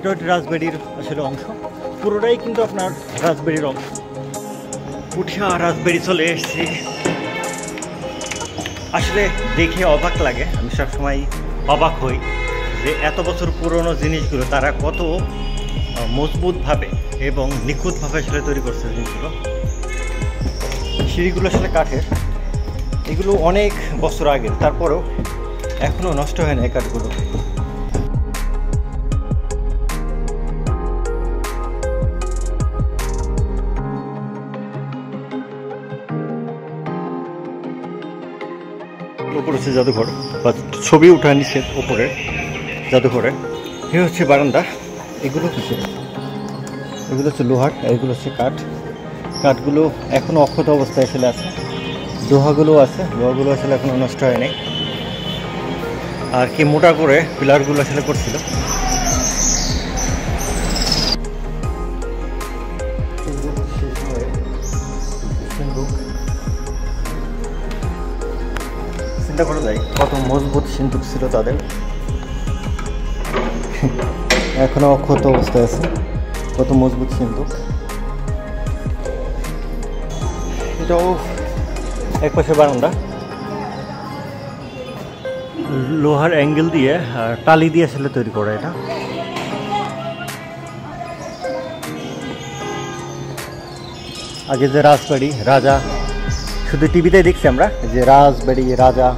এটা হচ্ছে রাজবাড়ির আসলে অংশ, পুরোটাই কিন্তু আপনার রাজবাড়ির অংশ। পুঠিয়া রাজবাড়ি চলে এসেছি। আসলে দেখে অবাক লাগে, আমি সবসময় অবাক হই যে এত বছর পুরনো জিনিসগুলো তারা কত মজবুতভাবে এবং নিখুঁতভাবে আসলে তৈরি করছে জিনিসগুলো। সিঁড়িগুলো আসলে কাঠের, এগুলো অনেক বছর আগের, তারপরেও এখনও নষ্ট হয় না এই কাঠগুলো। উপরে হচ্ছে জাদুঘর, বা ছবি উঠা নিষেধ উপরে জাদুঘরে। এ হচ্ছে বারান্দা। এগুলো কিসের? এগুলো হচ্ছে লোহার, এগুলো হচ্ছে কাঠ। কাঠগুলো এখনও অক্ষত অবস্থায় আসলে আছে। লোহাগুলো আছে, লোহাগুলো আসলে এখনও নষ্ট হয়নি। আর কি মোটা করে পিলারগুলো আসলে করছিল। চিন্তা করা যায় কত মজবুত সিন্ধুক ছিল তাদের, এখনো অক্ষত অবস্থায় আছে। কত মজবুত সিন্ধুক। এটাও এক পাশে বারান্দা, লোহার অ্যাঙ্গেল দিয়ে টালি দিয়ে আসলে তৈরি করা। এটা আগে যে রাজবাড়ি, রাজা, শুধু টিভিতে দেখছি আমরা যে রাজবাড়ি রাজা,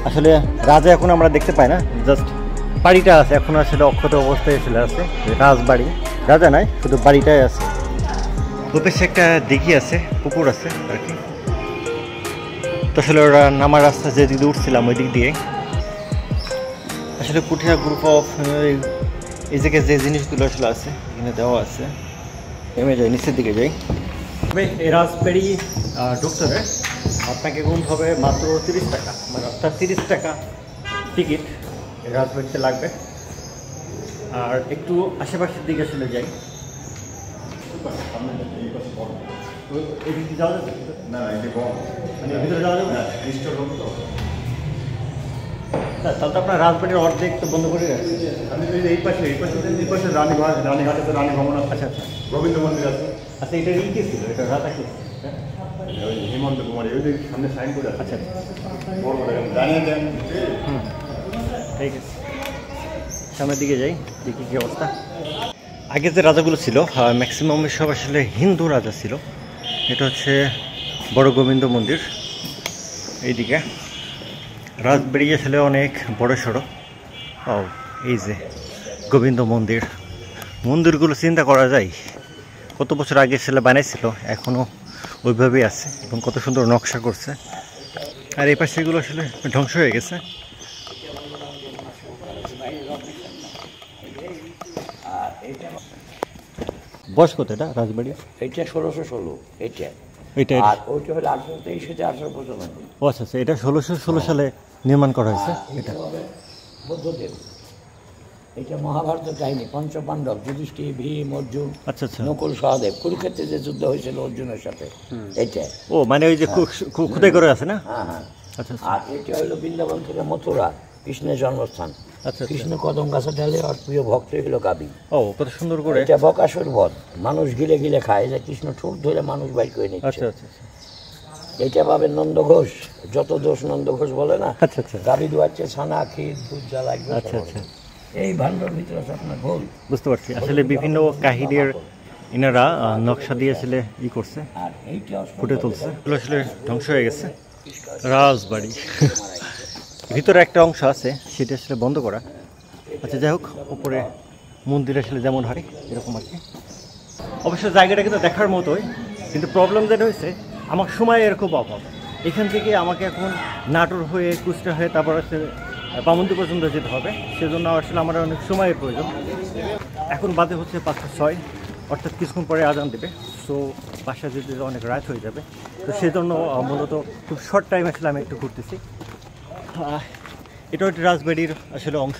আসলে রাজা এখন আমরা দেখতে পাই না, জাস্ট বাড়িটা আছে এখন আসলে অক্ষত অবস্থায় আসলে আছে। রাজবাড়ি, রাজা নাই, শুধু বাড়িটাই আছে। ওপাশে একটা দিঘি আছে, পুকুর আছে আর কি। তো আসলে ওরা নামার রাস্তা যে দিকে উঠছিলাম ওই দিক দিয়ে। আসলে পুঠিয়া গ্রুপ অফ এই জায়গায় যে জিনিসগুলো আসলে আছে এখানে দেওয়া আছে। নেমে যাই, নিচের দিকে যাই। তবে এই রাজবাড়ি ঢুকতে হবে আপনাকে গুনতে হবে মাত্র 30 টাকা, মানে অর্থাৎ 30 টাকা টিকিট রাজবাড়িতে লাগবে। আর একটু আশেপাশের দিকে আসলে যাই। এদিকে যাওয়া যাবে না? মানে ভিতরে যাওয়া যাবে না? তাহলে তো আপনার রাজবাড়ির অর্ধেক তো বন্ধ করে রাখছে। আমি এই পাশে রানীঘাট আছে, রানী ভবন আছে। আচ্ছা আচ্ছা, রবীন্দ্র মন্দির আছে। আচ্ছা এটা ই কে ছিল? এটা রাজা কে? হেমন্ত কুমার ওই সামনে সাইন করে আছে। আচ্ছা বড় জানিয়ে দেন। ঠিক আছে, সামনের দিকে যাই, দেখি কী অবস্থা। আগে যে রাজাগুলো ছিল ম্যাক্সিমাম সব আসলে হিন্দু রাজা ছিল। এটা হচ্ছে বড় গোবিন্দ মন্দির। এইদিকে রাজবাড়ি আসলে অনেক বড় সড়ো। ও এই যে গোবিন্দ মন্দির, মন্দিরগুলো চিন্তা করা যায় কত বছর আগে আসলে বানাইছিল, এখনও ওইভাবেই আছে এবং কত সুন্দর নকশা করছে। আর এই পাশে এগুলো আসলে ধ্বংস হয়ে গেছে। বয়স কত এটা রাজবাড়ি? এটা 1616, এটা এটা আর ওইটা হলো 1823 থেকে 1895। ও আচ্ছা আচ্ছা, এটা 1616 সালে নির্মাণ করা হয়েছে। এটা বুদ্ধদেব, এটা মহাভারতের কাহিনী। পঞ্চপাণ্ডব, যুধিষ্ঠির, ভীম, অর্জুন, আচ্ছা আচ্ছা, নকুল, সহদেব, কুরুক্ষেত্রে যে যুদ্ধ হয়েছিল অর্জুনের সাথে, এটা। ও মানে ওই যে খুদাই করে আছে না? হ্যাঁ হ্যাঁ। আচ্ছা আর এটা হলো বৃন্দাবন থেকে মথুরা, কৃষ্ণের জন্মস্থান। আচ্ছা, কৃষ্ণ কদম গাছে ঢালে আর প্রিয় ভক্ত হলো গাবি। ও কত সুন্দর করে। এটা বকাসুর বধ, মানুষ গিলে গিলে খায়, যে কৃষ্ণ ঠোঁট ধরে মানুষ বাইর করে নিচ্ছে। আচ্ছা আচ্ছা, এটা পাবেন নন্দ ঘোষ, যত দোষ নন্দ ঘোষ বলে না। আচ্ছা আচ্ছা, গাবি দুয়াচ্ছে, ছানা, ক্ষীর, দুধ যা লাগবে। আচ্ছা আচ্ছা, এই ভান্ডার ভিতরে আছে আপনার ঘোল। বুঝতে পারছি। আসলে বিভিন্ন কাহিনীর ইনারা নকশা দিয়ে আসলে ই করছে, আর এইটা ফুটে তুলছে। এগুলো আসলে ধ্বংস হয়ে গেছে। রাজবাড়ি ভিতরে একটা অংশ আছে, সেটা আসলে বন্ধ করা। আচ্ছা যাই হোক, উপরে মন্দির আসলে যেমন হয় এরকম আর কি। অবশ্য জায়গাটা কিন্তু দেখার মতোই, কিন্তু প্রবলেম যেটা হয়েছে আমার সময়ের খুব অভাব। এখান থেকে আমাকে এখন নাটোর হয়ে, কুষ্টা হয়ে, তারপর হচ্ছে বামন্দি পর্যন্ত যেতে হবে। সেজন্য আসলে আমার অনেক সময়ের প্রয়োজন। এখন বাজে হচ্ছে 5:06, অর্থাৎ কিছুক্ষণ পরে আজান দেবে। সো বাসা যেতে অনেক রাত হয়ে যাবে। তো সেজন্য মূলত খুব শর্ট টাইম আসলে আমি একটু ঘুরতেছি। এটা হচ্ছে রাজবাড়ির আসলে অংশ,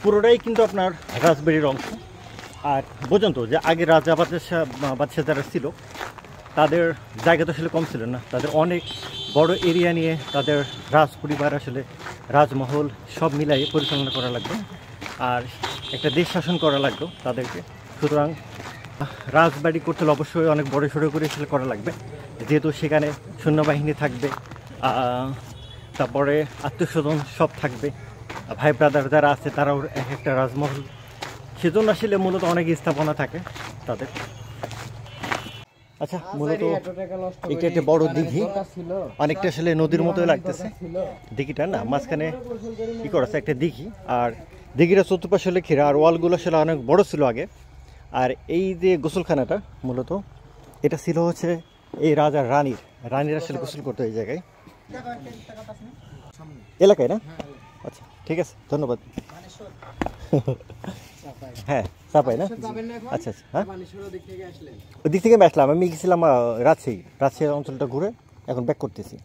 পুরোটাই কিন্তু আপনার রাজবাড়ির অংশ। আর বোঝেন তো যে আগে রাজা বাদশাহ যারা ছিল তাদের জায়গা তো আসলে কম ছিল না, তাদের অনেক বড় এরিয়া নিয়ে তাদের রাজ পরিবার আসলে রাজমহল সব মিলাই পরিচালনা করা লাগবে। আর একটা দেশ শাসন করা লাগতো তাদেরকে। সুতরাং রাজবাড়ি করতে হলে অবশ্যই অনেক বড় সড়ো করে আসলে করা লাগবে, যেহেতু সেখানে সৈন্যবাহিনী থাকবে, তারপরে আত্মীয়স্বজন সব থাকবে, ভাই ব্রাদার যারা আছে তারাও এক একটা রাজমহল, সেজন্য আসলে মূলত অনেক স্থাপনা থাকে তাদের। আচ্ছা, মূলত এটা একটা বড় দিঘি, অনেকটা আসলে নদীর মতোই লাগতেছে দিঘিটা না, মাঝখানে কি করা আছে একটা দিঘি, আর দিঘিটা চতুর্পাশে হলে ঘেরা, আর ওয়ালগুলো আসলে অনেক বড় ছিল আগে। আর এই যে গোসলখানাটা মূলত এটা ছিল হচ্ছে এই রাজার রানীর আসলে গোসল করতো এই জায়গায়, এলাকায় না? আচ্ছা ঠিক আছে, ধন্যবাদ। হ্যাঁ চাপাই না? আচ্ছা আচ্ছা, হ্যাঁ ওই দিক থেকে আমি আসলাম, আমি গেছিলাম রাজশাহী অঞ্চলটা ঘুরে এখন ব্যাক করতেছি।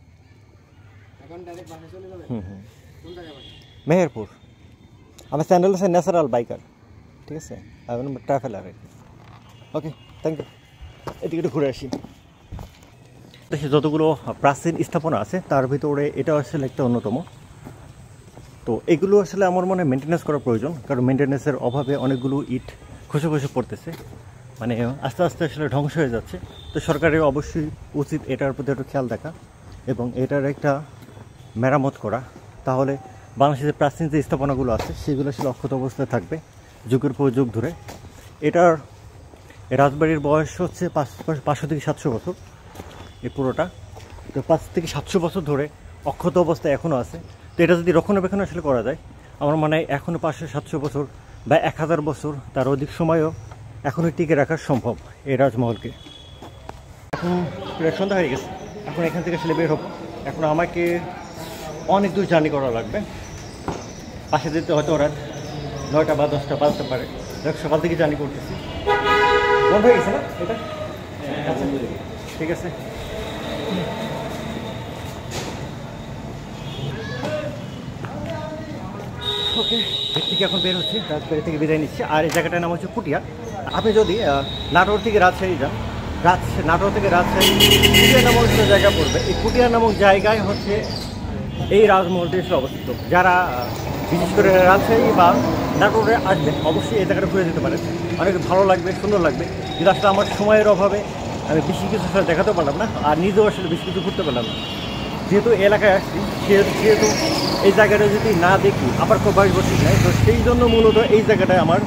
মেহেরপুর। আমার চ্যানেল আছে ন্যাচারাল বাইকার, ঠিক আছে, আমি ট্রাভেলার। Okay, thank you. এদিকে একটু ঘুরে আসি। দেশে যতগুলো প্রাচীন স্থাপনা আছে তার ভিতরে এটা আসলে একটা অন্যতম। তো এগুলো আসলে আমার মনে হয় মেনটেন্যান্স করা প্রয়োজন, কারণ মেনটেন্যান্সের অভাবে অনেকগুলো ইট খসে খসে পড়তেছে, মানে আস্তে আস্তে আসলে ধ্বংস হয়ে যাচ্ছে। তো সরকারের অবশ্যই উচিত এটার প্রতি একটু খেয়াল দেখা এবং এটার একটা মেরামত করা, তাহলে বাংলাদেশের যে প্রাচীন যে স্থাপনাগুলো আছে সেগুলো আসলে অক্ষত অবস্থায় থাকবে যুগের পর যুগ ধরে। এটার রাজবাড়ির বয়স হচ্ছে 500 থেকে 700 বছর এই পুরোটা। তো 5 থেকে 700 বছর ধরে অক্ষত অবস্থায় এখনও আছে। তো এটা যদি রক্ষণাবেক্ষণ আসলে করা যায়, আমার মনে হয় এখনও 500-700 বছর বা 1000 বছর তার অধিক সময়ও এখনও টিকে রাখা সম্ভব এই রাজমহলকে। এখন প্রায় সন্ধ্যা হয়ে গেছে, এখন এখান থেকে আসলে বের হব। এখন আমাকে অনেক দূর জার্নি করা লাগবে, পাশে যেতে হয়তো রাত 9টা বা 10টা বাজতে পারে। সকাল থেকে জার্নি করতেছি। বন্ধ হয়ে গেছে না এটা? আচ্ছা ঠিক আছে। ওকে, এর থেকে এখন বের হচ্ছে, রাজবাড়ি থেকে বিদায় নিচ্ছে। আর এই জায়গাটার নাম হচ্ছে পুটিয়া। আপনি যদি নাটোর থেকে রাজশাহী যান, নাটোর থেকে রাজশাহী পুটিয়া নামক একটা জায়গা পড়বে, এই পুটিয়া নামক জায়গায় হচ্ছে এই রাজমহলটি এসে অবস্থিত। যারা বিশেষ করে রাজশাহী বা নাটোরে আসবেন অবশ্যই এই জায়গাটা ঘুরে যেতে পারেন, অনেক ভালো লাগবে, সুন্দর লাগবে। কিন্তু আসলে আমার সময়ের অভাবে আমি বেশি কিছু আসলে দেখাতে পারলাম না, আর নিজেও আসলে বেশি কিছু ঘুরতে পারলাম না। যেহেতু এলাকায় আসছি সেহেতু এই জায়গাটা যদি না দেখি আবার খুব বসে নাই, তো সেই জন্য মূলত এই জায়গাটায় আমার